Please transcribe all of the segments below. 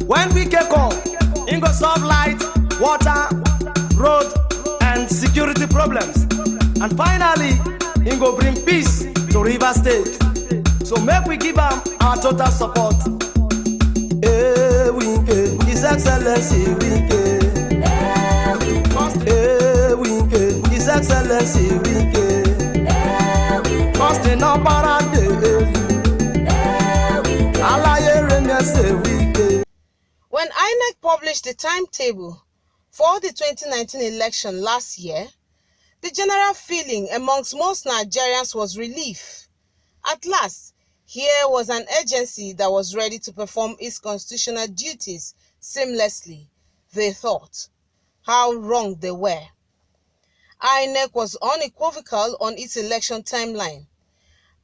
When we get come, it go solve light, water, road, and security problems. And finally, it go bring peace to Rivers State. So make we give am our total support. Winke, His Excellency Winke. Winke, His Excellency Winke. Cost no parade. Alaye remese Winke. When INEC published the timetable for the 2019 election last year, the general feeling amongst most Nigerians was relief. At last, here was an agency that was ready to perform its constitutional duties seamlessly, they thought. How wrong they were. INEC was unequivocal on its election timeline.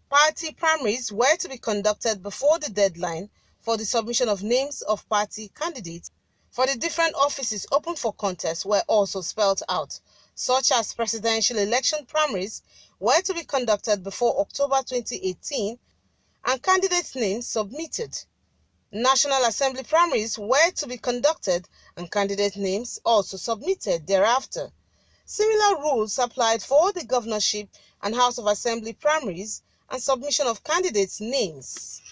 Party primaries were to be conducted before the deadline for the submission of names of party candidates for the different offices open for contest were also spelled out, such as presidential election primaries were to be conducted before October 2018 and candidates' names submitted. National Assembly primaries were to be conducted and candidate names also submitted thereafter. Similar rules applied for the governorship and House of Assembly primaries and submission of candidates' names.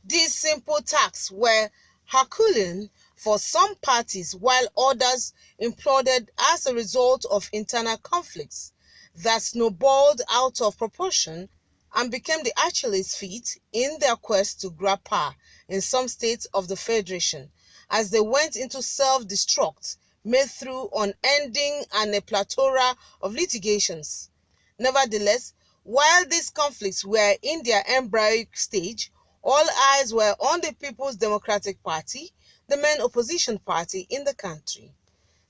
These simple tasks were Herculean for some parties while others imploded as a result of internal conflicts that snowballed out of proportion and became the Achilles' feet in their quest to grab power in some states of the Federation as they went into self-destruct made through unending and a plethora of litigations. Nevertheless, while these conflicts were in their embryonic stage, all eyes were on the People's Democratic Party, the main opposition party in the country.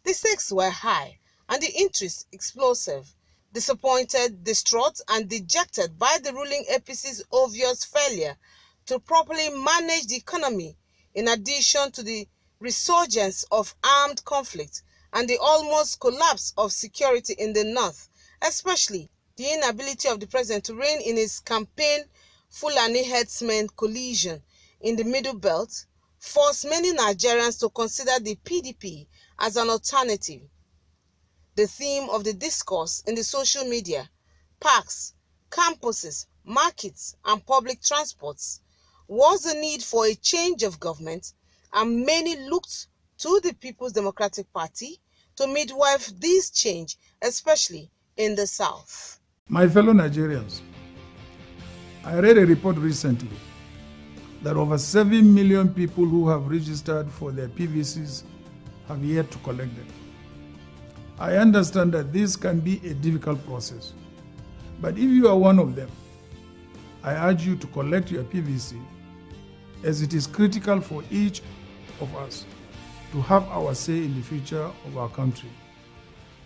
The stakes were high and the interest explosive. Disappointed, distraught, and dejected by the ruling APC's obvious failure to properly manage the economy, in addition to the resurgence of armed conflict and the almost collapse of security in the north, especially the inability of the president to rein in his campaign Fulani herdsmen collision in the Middle Belt, forced many Nigerians to consider the PDP as an alternative. The theme of the discourse in the social media, parks, campuses, markets, and public transports was the need for a change of government, and many looked to the People's Democratic Party to midwife this change, especially in the South. My fellow Nigerians, I read a report recently that over 7 million people who have registered for their PVCs have yet to collect them. I understand that this can be a difficult process, but if you are one of them, I urge you to collect your PVC, as it is critical for each of us to have our say in the future of our country.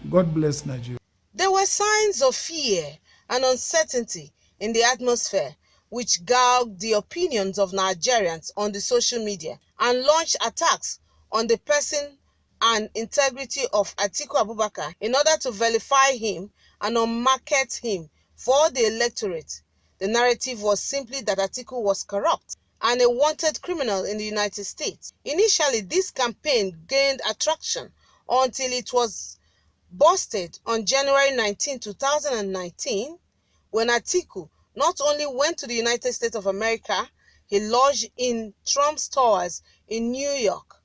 God bless Nigeria. There were signs of fear and uncertainty in the atmosphere, which gouged the opinions of Nigerians on the social media and launched attacks on the person and integrity of Atiku Abubakar in order to vilify him and unmarket him for the electorate. The narrative was simply that Atiku was corrupt and a wanted criminal in the United States. Initially, this campaign gained attraction until it was busted on January 19, 2019, when Atiku not only went to the United States of America, he lodged in Trump's Towers in New York,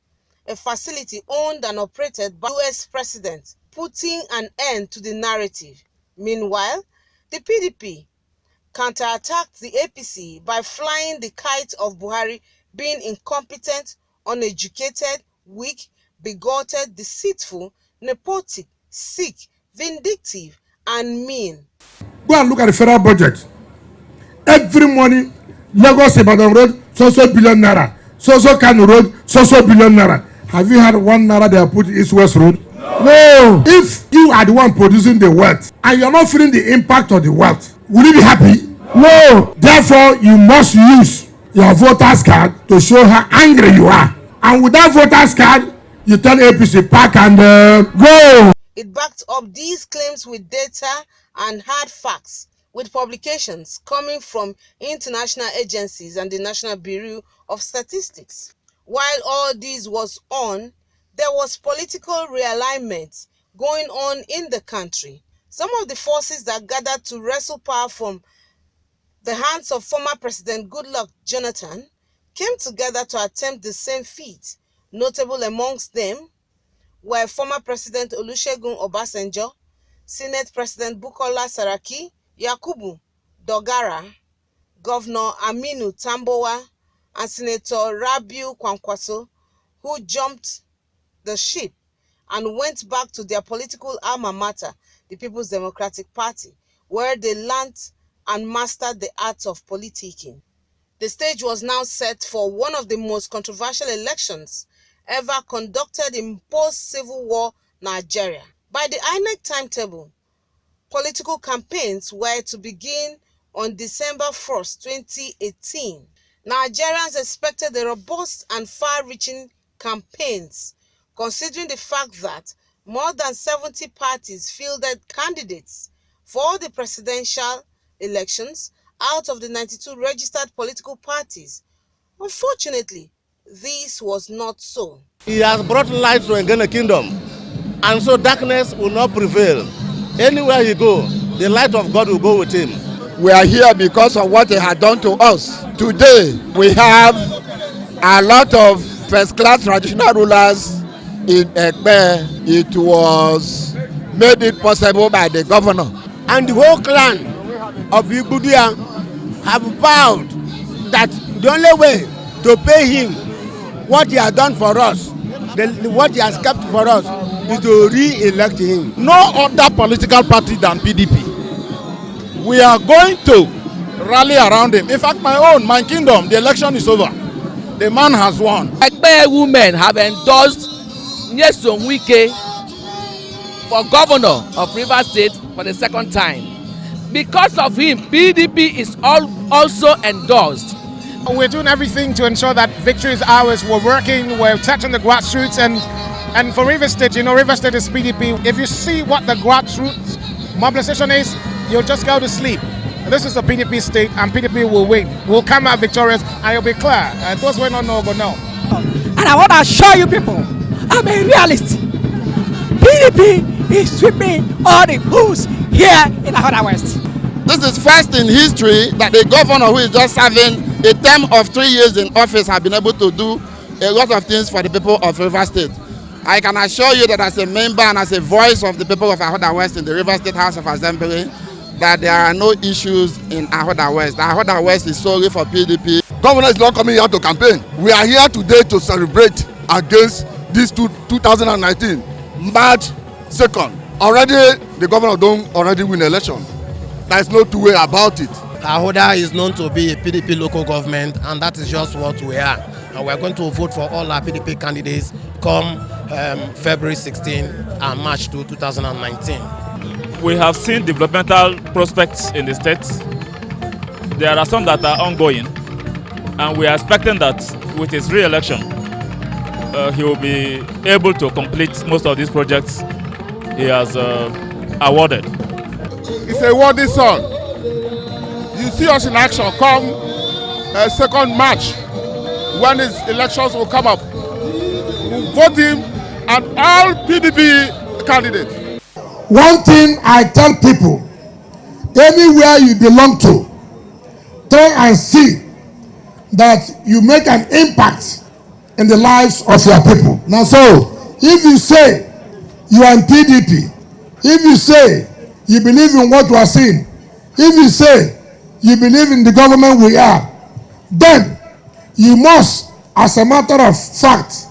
a facility owned and operated by the US president, putting an end to the narrative. Meanwhile, the PDP counterattacked the APC by flying the kite of Buhari being incompetent, uneducated, weak, bigoted, deceitful, nepotic, sick, vindictive, and mean. Go and look at the federal budget. Every morning, Lagos Ibadan Road, so billion naira. So Kano Road, so billion naira. Have you had 1 naira they have put East West Road? No. If you are the one producing the wealth and you're not feeling the impact of the wealth, will you be happy? No. Therefore, you must use your voter's card to show how angry you are. And with that voter's card, you tell APC pack and go. It backed up these claims with data and hard facts, with publications coming from international agencies and the National Bureau of Statistics. While all this was on, there was political realignment going on in the country. Some of the forces that gathered to wrestle power from the hands of former President Goodluck Jonathan came together to attempt the same feat. Notable amongst them were former President Olusegun Obasanjo, Senate President Bukola Saraki, Yakubu Dogara, Governor Aminu Tambuwal, and Senator Rabiu Kwankwaso, who jumped the ship and went back to their political alma mater, the People's Democratic Party, where they learned and mastered the art of politicking. The stage was now set for one of the most controversial elections ever conducted in post-Civil War Nigeria. By the INEC timetable, political campaigns were to begin on December 1st, 2018. Nigerians expected a robust and far-reaching campaigns, considering the fact that more than 70 parties fielded candidates for the presidential elections out of the 92 registered political parties. Unfortunately, this was not so. He has brought light to Ngene Kingdom, and so darkness will not prevail. Anywhere he go, the light of God will go with him. We are here because of what he had done to us. Today, we have a lot of first-class traditional rulers in Ekpe. It was made it possible by the governor. And the whole clan of Igbudia have vowed that the only way to pay him what he has done for us, what he has kept for us, is to re-elect him. No other political party than PDP. We are going to rally around him. In fact, my kingdom, the election is over. The man has won. Ekpe women have endorsed Nyesom Wike for governor of Rivers State for the second time. Because of him, PDP is also endorsed. We're doing everything to ensure that victory is ours. We're working, we're touching the grassroots, and for Rivers State, Rivers State is PDP. If you see what the grassroots mobilization is, you'll just go to sleep. This is a PDP state, and PDP will win. We'll come out victorious, and it'll be clear. Those who don't know will know. And I want to assure you people, I'm a realist. PDP is sweeping all the holes here in Ahoda West. This is first in history that the governor who is just serving a term of 3 years in office has been able to do a lot of things for the people of Rivers State. I can assure you that as a member and as a voice of the people of Ahoda West in the Rivers State House of Assembly, that there are no issues in Ahoda West. Ahoda West is solely for PDP. Governor is not coming here to campaign. We are here today to celebrate against this 2019 March 2nd. Already the governor don't already win election. There is no two way about it. Ahoda is known to be a PDP local government, and that is just what we are. And we are going to vote for all our PDP candidates come February 16 and March 2, 2019. We have seen developmental prospects in the state. There are some that are ongoing, and we are expecting that with his re-election, he will be able to complete most of these projects he has awarded. It's a worthy son. You see us in action come 2nd March when his elections will come up. We'll vote him and all PDP candidates. One thing I tell people, anywhere you belong to, try and see that you make an impact in the lives of your people. Now, so if you say you are in PDP, if you say you believe in what you are seeing, if you say you believe in the government we are, then you must, as a matter of fact,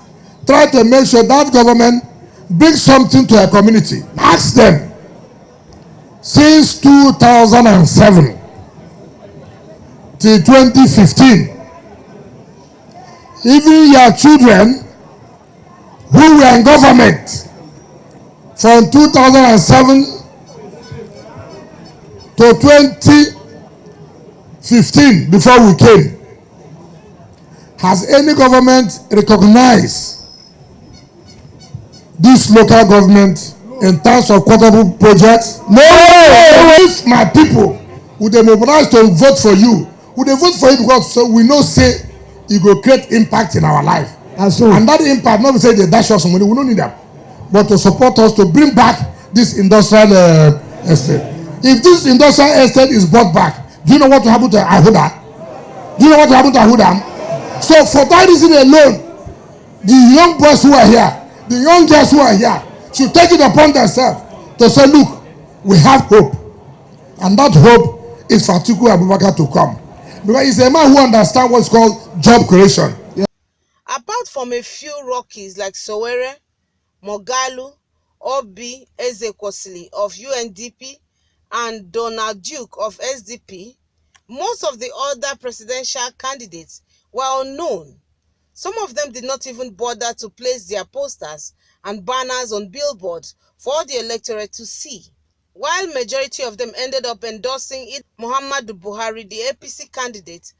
try to make sure that government brings something to a community. Ask them, since 2007 till 2015, even your children who were in government from 2007 to 2015, before we came, has any government recognized this local government in terms of quotable projects? No! If my people would they mobilize to vote for you, would they vote for you because so we know say it will create impact in our life. And that impact, not to say they dash us some money, we don't need them, but to support us to bring back this industrial estate. If this industrial estate is brought back, do you know what will happen to Ahuda? Do you know what will happen to Ahuda? So for that reason alone, the young boys who are here, the young girls who are here, should take it upon themselves to say, look, we have hope. And that hope is for Atiku Abubakar to come. Because he's a man who understands what's called job creation. Yeah. Apart from a few Rockies like Sowore, Mogalu, Obi Ezekwesili of UNDP, and Donald Duke of SDP, most of the other presidential candidates were unknown. Some of them did not even bother to place their posters and banners on billboards for the electorate to see. While majority of them ended up endorsing Muhammadu Buhari, the APC candidate,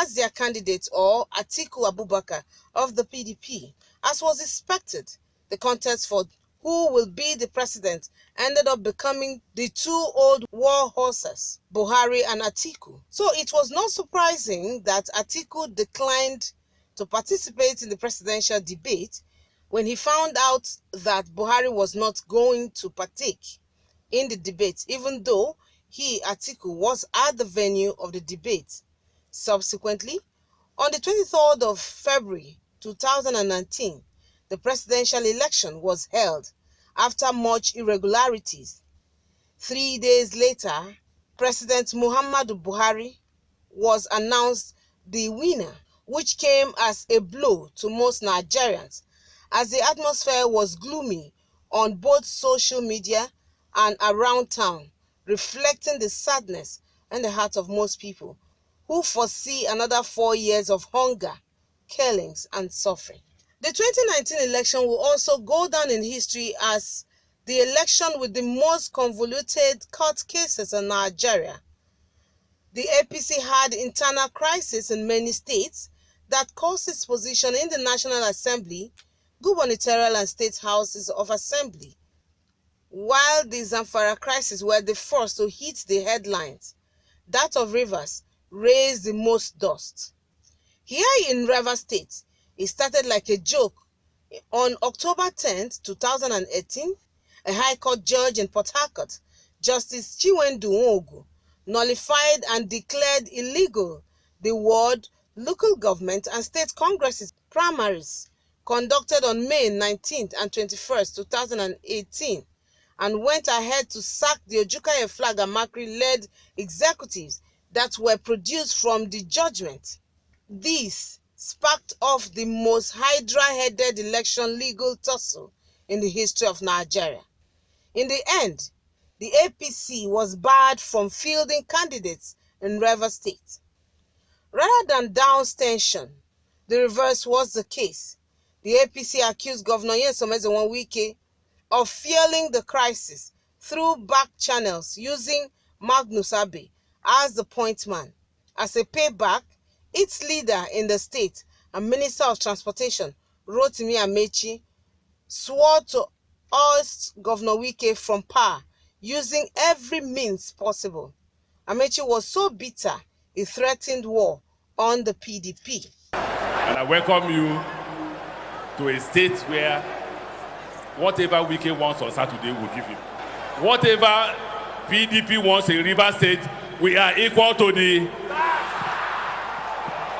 as their candidate, or Atiku Abubakar of the PDP. As was expected, the contest for who will be the president ended up becoming the two old war horses, Buhari and Atiku. So it was not surprising that Atiku declined to participate in the presidential debate when he found out that Buhari was not going to partake in the debate, even though he, Atiku, was at the venue of the debate. Subsequently, on the 23rd of February 2019, the presidential election was held after much irregularities. 3 days later, President Muhammadu Buhari was announced the winner, which came as a blow to most Nigerians, as the atmosphere was gloomy on both social media and around town, reflecting the sadness in the heart of most people who foresee another 4 years of hunger, killings, and suffering. The 2019 election will also go down in history as the election with the most convoluted court cases in Nigeria. The APC had internal crisis in many states that caused its position in the National Assembly, gubernatorial and state houses of assembly, while the Zamfara crisis were the first to hit the headlines. That of Rivers raised the most dust. Here in Rivers State, it started like a joke. On October 10, 2018, a High Court judge in Port Harcourt, Justice Chiwendu Nwogu, nullified and declared illegal the ward local government and state congresses primaries conducted on May 19th and 21st, 2018, and went ahead to sack the Ojukaye Flag and Makri-led executives that were produced from the judgment. This sparked off the most hydra-headed election legal tussle in the history of Nigeria. In the end, the APC was barred from fielding candidates in Rivers State. Rather than douse tension, the reverse was the case. The APC accused Governor Nyesom Wike of fueling the crisis through back channels using Magnus Abe as the point man. As a payback, its leader in the state and Minister of Transportation, Rotimi Amechi, swore to oust Governor Wike from power using every means possible. Amechi was so bitter, he threatened war on the PDP. And I welcome you to a state where whatever Wike wants on Saturday, we'll give him. Whatever PDP wants in Rivers State, we are equal to the...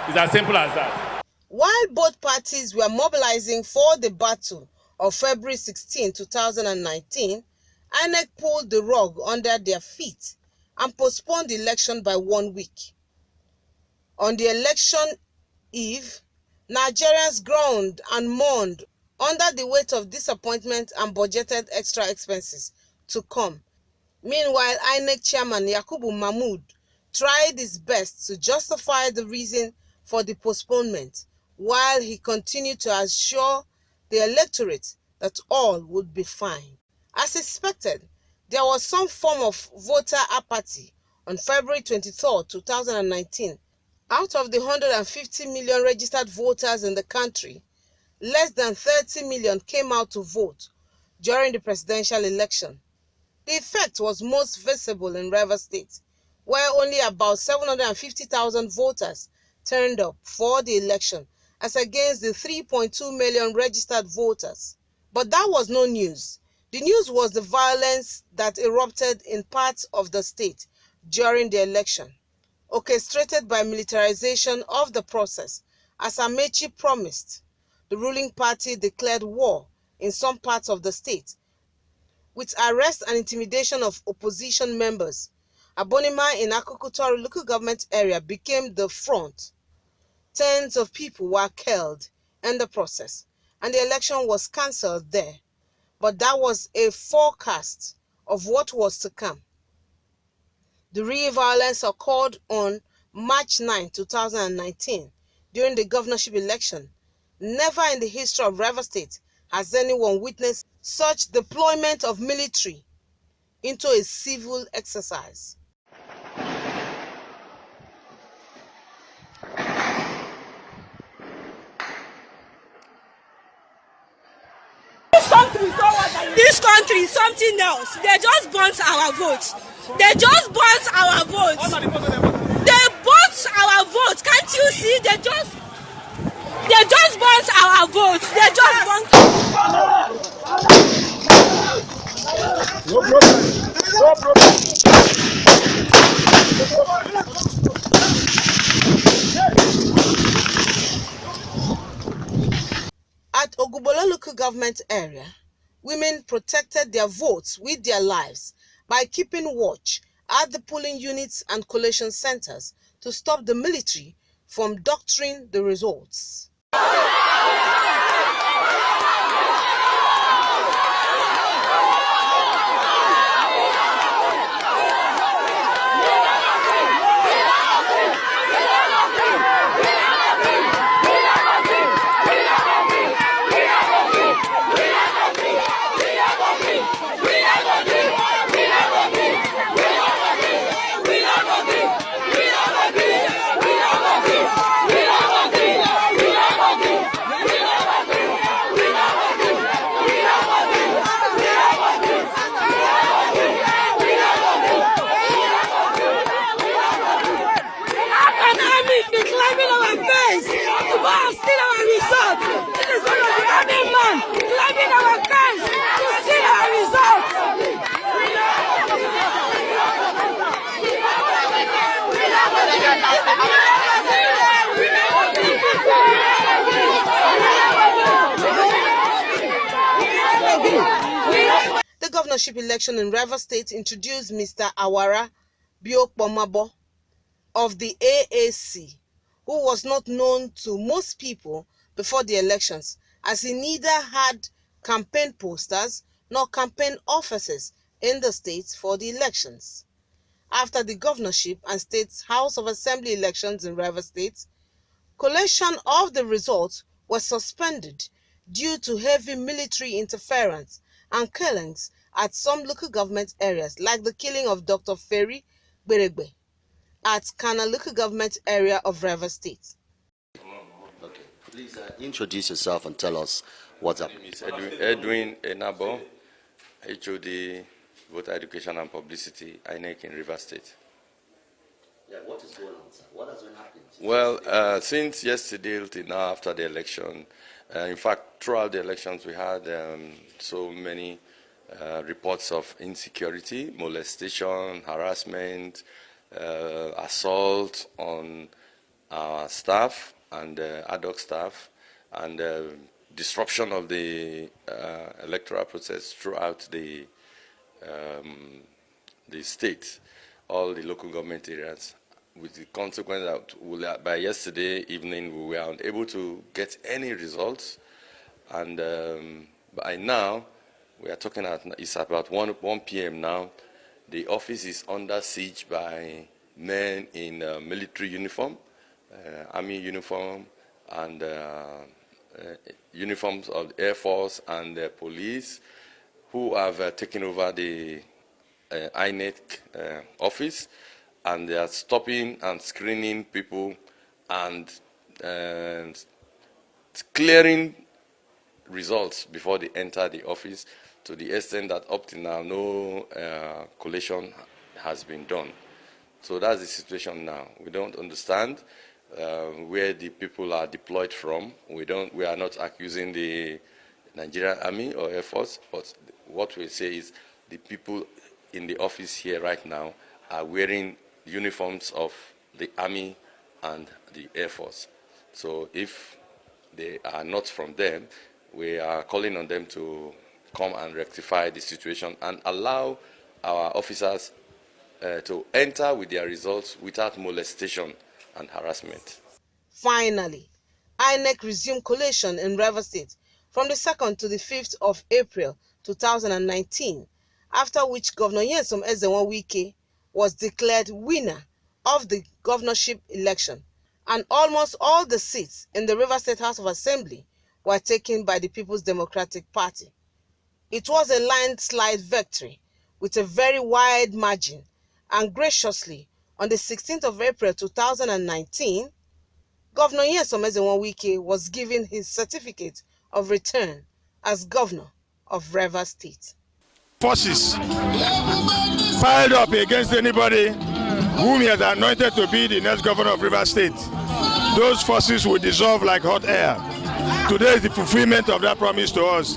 It's as simple as that. While both parties were mobilizing for the battle of February 16, 2019, INEC pulled the rug under their feet and postponed the election by 1 week. On the election eve, Nigerians groaned and mourned under the weight of disappointment and budgeted extra expenses to come. Meanwhile, INEC chairman Yakubu Mahmood tried his best to justify the reason for the postponement, while he continued to assure the electorate that all would be fine. As expected, there was some form of voter apathy on February 23, 2019. Out of the 150 million registered voters in the country, less than 30 million came out to vote during the presidential election. The effect was most visible in Rivers State, where only about 750,000 voters turned up for the election, as against the 3.2 million registered voters. But that was no news. The news was the violence that erupted in parts of the state during the election, orchestrated by militarization of the process. As Amechi promised, the ruling party declared war in some parts of the state, with arrest and intimidation of opposition members. Abonima in Akukutori local government area became the front. Tens of people were killed in the process, and the election was cancelled there. But that was a forecast of what was to come. The real violence occurred on March 9, 2019, during the governorship election. Never in the history of Rivers State has anyone witnessed such deployment of military into a civil exercise. This country is something else. They just burnt our votes. They just burnt our votes. They burnt our votes. Can't you see? They just burnt our votes. They just burnt. No problem. No problem. At Ogubola local government area, women protected their votes with their lives by keeping watch at the polling units and collation centers to stop the military from doctoring the results. The governorship election in Rivers State introduced Mr. Awara Biokpomabo of the AAC, who was not known to most people before the elections, as he neither had campaign posters nor campaign offices in the state for the elections. After the governorship and state House of Assembly elections in Rivers State, collation of the results was suspended due to heavy military interference and killings at some local government areas, like the killing of Dr. Ferry Beregbe at Kana local government area of Rivers State. Okay, please introduce yourself and tell us what's up. My name is Edwin Enabo, HOD, Voter Education and Publicity, INEC in Rivers State. Yeah, what is going on, sir? What has been happening? Well, since yesterday till now after the election, in fact, throughout the elections we had so many reports of insecurity, molestation, harassment, assault on our staff and ad hoc staff, and disruption of the electoral process throughout the state, all the local government areas, with the consequence that by yesterday evening we were unable to get any results, and by now we are talking at, it's about 1 p.m. now. The office is under siege by men in military uniform, army uniform, and uniforms of the Air Force and the police, who have taken over the INEC office, and they are stopping and screening people and clearing results before they enter the office, to the extent that up to now no collation has been done. So that's the situation now. We don't understand where the people are deployed from. We are not accusing the Nigerian Army or Air Force, but what we say is the people in the office here right now are wearing uniforms of the Army and the Air Force. So if they are not from them, we are calling on them to come and rectify the situation and allow our officers to enter with their results without molestation and harassment. Finally, INEC resumed collation in Rivers State from the 2nd to the 5th of April 2019, after which Governor Nyesom Ezenwa Wike was declared winner of the governorship election, and almost all the seats in the Rivers State House of Assembly were taken by the People's Democratic Party. It was a landslide victory with a very wide margin, and graciously, on the 16th of April 2019, Governor Nyesom Ezenwa Wike was given his certificate of return as governor of Rivers State. Forces piled up against anybody whom he has anointed to be the next governor of Rivers State. Those forces will dissolve like hot air. Today is the fulfillment of that promise to us.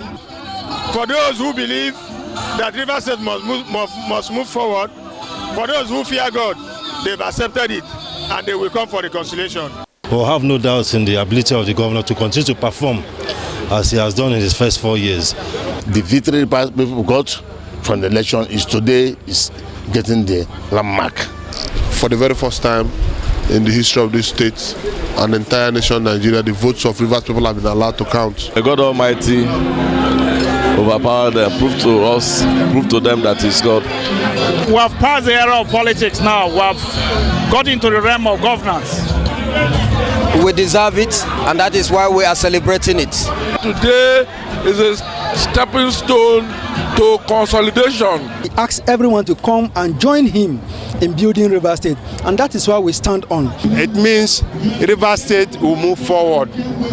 For those who believe that Rivers State must move forward, for those who fear God, they've accepted it and they will come for reconciliation. We'll have no doubts in the ability of the governor to continue to perform as he has done in his first 4 years. The victory people got from the election is today is getting the landmark. For the very first time in the history of this state and the entire nation Nigeria, the votes of Rivers people have been allowed to count. The God Almighty overpowered them, prove to us, prove to them that He's God. We have passed the era of politics now. We have got into the realm of governance. We deserve it, and that is why we are celebrating it. Today is a stepping stone to consolidation. He asks everyone to come and join him in building Rivers State, and that is why we stand on. It means Rivers State will move forward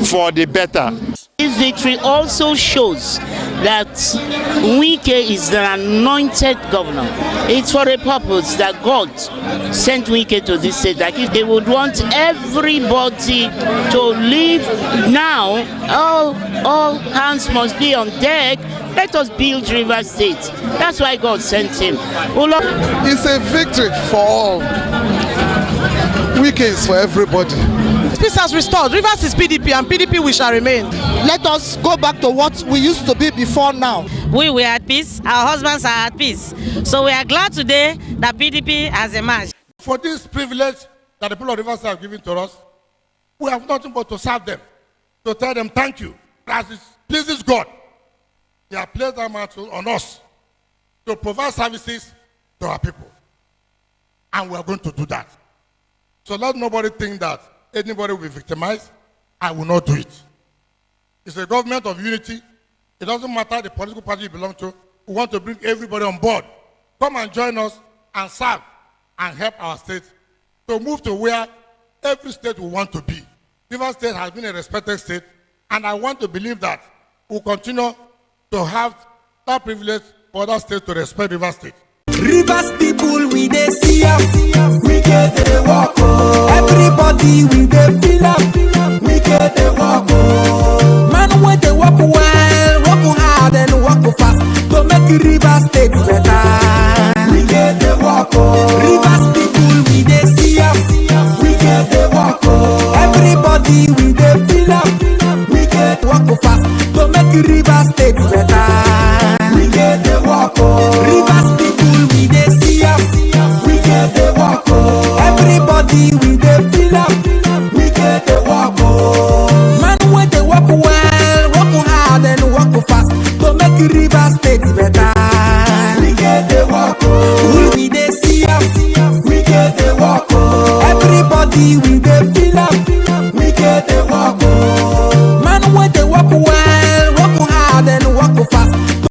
for the better. This victory also shows that Wike is the anointed governor. It's for a purpose that God sent Wike to this state. Like if they would want everybody to live now, all hands must be on deck. Let us build Rivers State. That's why God sent him. It's a victory for all. Wike is for everybody. Peace has restored. Rivers is PDP and PDP we shall remain. Let us go back to what we used to be before now. We are at peace, our husbands are at peace. So we are glad today that PDP has emerged. For this privilege that the people of Rivers have given to us, we have nothing but to serve them, to tell them thank you. As it pleases God, He has placed that mantle on us to provide services to our people. And we are going to do that. So let nobody think that anybody will be victimized. I will not do it. It's a government of unity. It doesn't matter the political party you belong to. We want to bring everybody on board. Come and join us and serve and help our state to move to where every state will want to be. Rivers State has been a respected state, and I want to believe that we'll continue to have that privilege for other states to respect Rivers State. Rivers people, we dey see am, we get the walk. Everybody we dey feel am, we get the walk. Man wey dey walk well, walk hard and walk fast to make Rivers State better. We get the walk. Rivers people, we dey see am, we get the walk. Everybody we